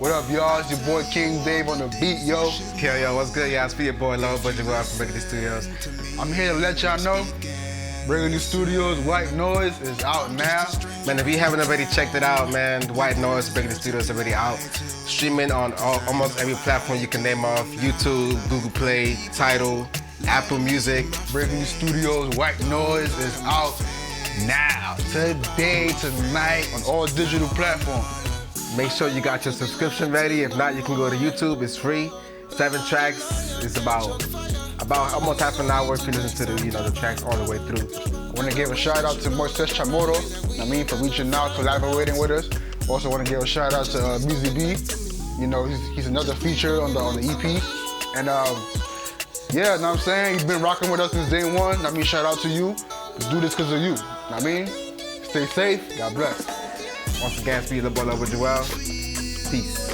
What up, y'all? It's your boy King Dave on the beat, yo. Yo, what's good, y'all? It's your boy Low Budget Will from Brickany Studios. I'm here to let y'all know, Brickany Studios White Noise is out now. Man, if you haven't already checked it out, man, White Noise, Brickany Studios is already out. Streaming on almost every platform you can name off. YouTube, Google Play, Tidal, Apple Music. Brickany Studios White Noise is out now. Today, tonight, on all digital platforms. Make sure you got your subscription ready. If not, you can go to YouTube. It's free. 7 tracks. It's about almost half an hour if you listen to the tracks all the way through. I want to give a shout out to Moises Chamorro, for reaching out, collaborating with us. Also want to give a shout out to Busy B. You know, he's another feature on the EP. And yeah, know what I'm saying? He's been rocking with us since day one. Shout out to you. Do this because of you. Stay safe. God bless. Once again, it's your boy Low Budget Will. Peace.